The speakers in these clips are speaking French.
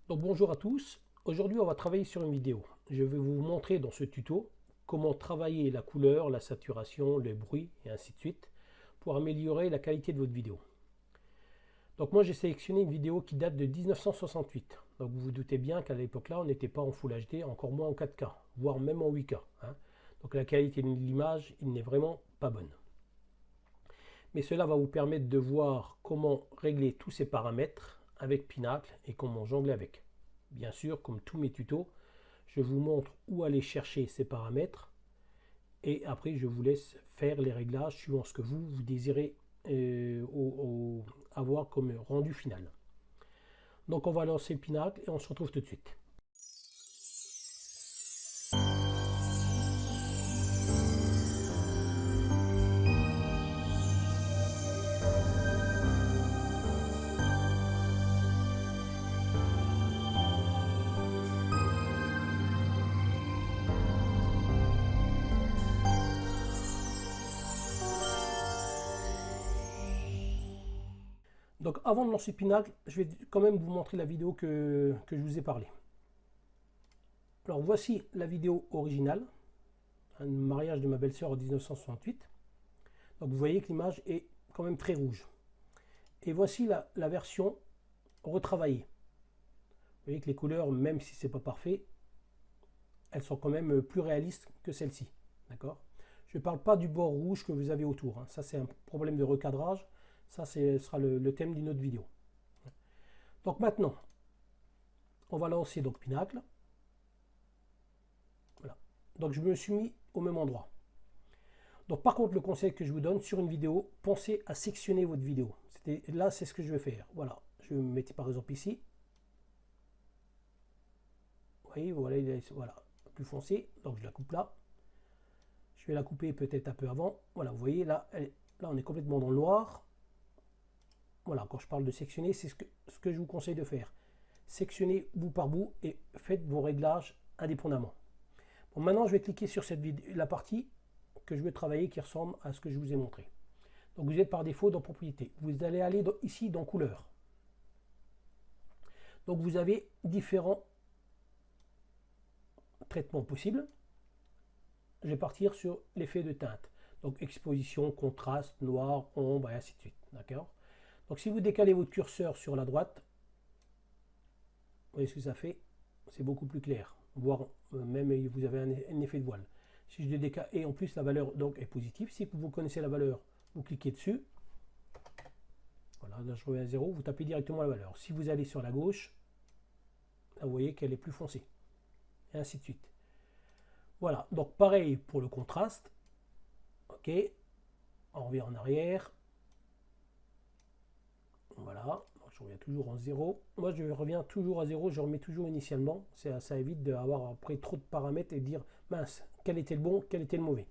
Donc bonjour à tous, aujourd'hui on va travailler sur une vidéo. Je vais vous montrer dans ce tuto comment travailler la couleur, la saturation, le bruit et ainsi de suite pour améliorer la qualité de votre vidéo. Donc moi j'ai sélectionné une vidéo qui date de 1968. Donc vous vous doutez bien qu'à l'époque là on n'était pas en Full HD, encore moins en 4K, voire même en 8K. Donc la qualité de l'image il n'est vraiment pas bonne. Mais cela va vous permettre de voir comment régler tous ces paramètres avec Pinacle et comment jongler avec. Bien sûr, comme tous mes tutos, je vous montre où aller chercher ces paramètres et après je vous laisse faire les réglages suivant ce que vous désirez avoir comme rendu final. Donc on va lancer Pinacle et on se retrouve tout de suite. Donc avant de lancer Pinacle, je vais quand même vous montrer la vidéo que je vous ai parlé. Alors voici la vidéo originale, un mariage de ma belle-sœur en 1968. Donc vous voyez que l'image est quand même très rouge. Et voici la version retravaillée. Vous voyez que les couleurs, même si c'est pas parfait, elles sont quand même plus réalistes que celle-ci. D'accord? Je ne parle pas du bord rouge que vous avez autour. Ça, c'est un problème de recadrage. Ça, ce sera le thème d'une autre vidéo. Donc maintenant, on va lancer donc Pinacle. Voilà. Donc je me suis mis au même endroit. Donc par contre, le conseil que je vous donne sur une vidéo, pensez à sectionner votre vidéo. Là, c'est ce que je vais faire. Voilà. Je vais me mettre par exemple ici. Vous voyez, voilà, plus foncé. Donc je la coupe là. Je vais la couper peut-être un peu avant. Voilà, vous voyez, là, là on est complètement dans le noir. Voilà, quand je parle de sectionner, c'est ce que je vous conseille de faire. Sectionnez bout par bout et faites vos réglages indépendamment. Bon, maintenant, je vais cliquer sur la partie que je veux travailler qui ressemble à ce que je vous ai montré. Donc, vous êtes par défaut dans Propriétés. Vous allez aller ici dans Couleurs. Donc, vous avez différents traitements possibles. Je vais partir sur l'effet de teinte. Donc, exposition, contraste, noir, ombre et ainsi de suite. D'accord? Donc, si vous décalez votre curseur sur la droite, vous voyez ce que ça fait? C'est beaucoup plus clair. Voire même vous avez un effet de voile. Si je décale, et en plus la valeur donc est positive. Si vous connaissez la valeur, vous cliquez dessus. Voilà, là je reviens à 0, vous tapez directement la valeur. Si vous allez sur la gauche, là, vous voyez qu'elle est plus foncée. Et ainsi de suite. Voilà, donc pareil pour le contraste. Ok, on revient en arrière. Voilà, je reviens toujours en 0. Moi, je reviens toujours à 0, je remets toujours initialement. Ça évite d'avoir après trop de paramètres et de dire, mince, quel était le bon, quel était le mauvais.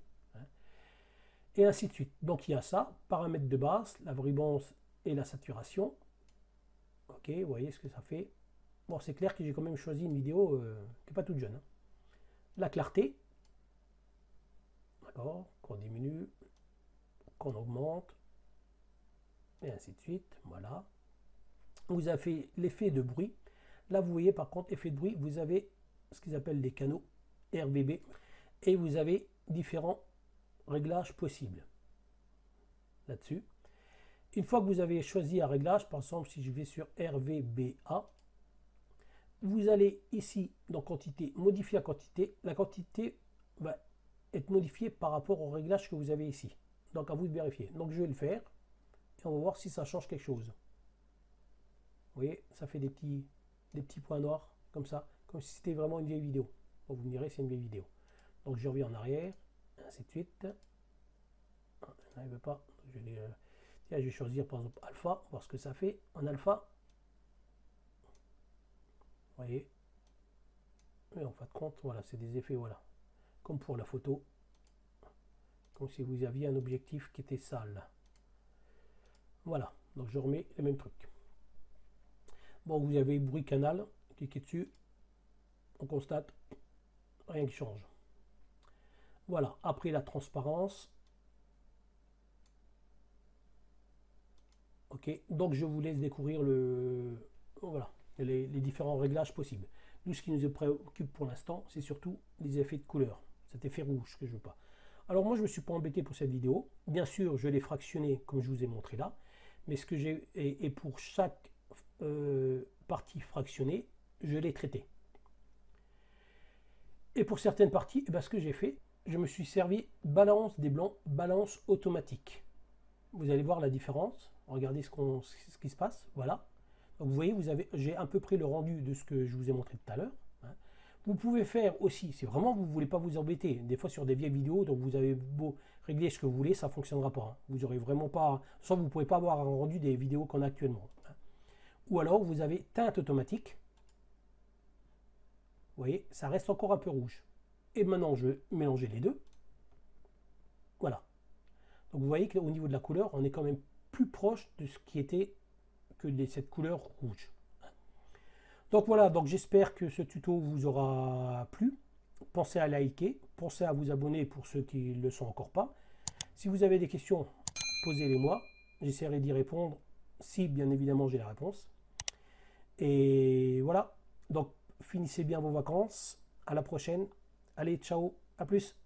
Et ainsi de suite. Donc, il y a ça, paramètres de base, la vibrance et la saturation. Ok, vous voyez ce que ça fait. Bon, c'est clair que j'ai quand même choisi une vidéo qui n'est pas toute jeune. La clarté. D'accord, qu'on diminue, qu'on augmente, et ainsi de suite. Voilà. Vous avez l'effet de bruit. Là, vous voyez par contre, effet de bruit, vous avez ce qu'ils appellent des canaux RVB et vous avez différents réglages possibles là-dessus. Une fois que vous avez choisi un réglage, par exemple, si je vais sur RVBA, vous allez ici dans quantité, modifier la quantité. La quantité va être modifiée par rapport au réglage que vous avez ici. Donc à vous de vérifier. Donc je vais le faire et on va voir si ça change quelque chose. Vous voyez, ça fait des petits points noirs comme ça, comme si c'était vraiment une vieille vidéo. Bon, vous me direz, c'est une vieille vidéo. Donc je reviens en arrière, ainsi de suite. Je n'arrive pas. Je vais choisir par exemple alpha, voir ce que ça fait en alpha. Vous voyez. Et en fin de compte, voilà, c'est des effets, voilà. Comme pour la photo. Comme si vous aviez un objectif qui était sale. Voilà, donc je remets le même truc. Bon, vous avez bruit canal, cliquez dessus, on constate, rien qui change. Voilà, après la transparence. Ok, donc je vous laisse découvrir voilà, les différents réglages possibles. Nous, ce qui nous préoccupe pour l'instant, c'est surtout les effets de couleur, cet effet rouge que je veux pas. Alors moi, je ne me suis pas embêté pour cette vidéo. Bien sûr, je l'ai fractionné comme je vous ai montré là, mais ce que j'ai, et pour chaque partie fractionnée, je l'ai traité. Et pour certaines parties, eh bien, ce que j'ai fait, je me suis servi balance des blancs, balance automatique. Vous allez voir la différence. Regardez ce qui se passe. Voilà. Donc vous voyez, j'ai un peu pris le rendu de ce que je vous ai montré tout à l'heure. Vous pouvez faire aussi, si vraiment vous ne voulez pas vous embêter, des fois sur des vieilles vidéos, donc vous avez beau régler ce que vous voulez, ça ne fonctionnera pas. Vous n'aurez vraiment pas, soit vous ne pouvez pas avoir un rendu des vidéos qu'on a actuellement. Ou alors vous avez teinte automatique. Vous voyez, ça reste encore un peu rouge. Et maintenant, je vais mélanger les deux. Voilà. Donc vous voyez qu'au niveau de la couleur, on est quand même plus proche de ce qui était que de cette couleur rouge. Donc voilà, donc j'espère que ce tuto vous aura plu. Pensez à liker, pensez à vous abonner pour ceux qui ne le sont encore pas. Si vous avez des questions, posez-les-moi. J'essaierai d'y répondre si bien évidemment j'ai la réponse. Et voilà, donc finissez bien vos vacances. À la prochaine. Allez, ciao, à plus.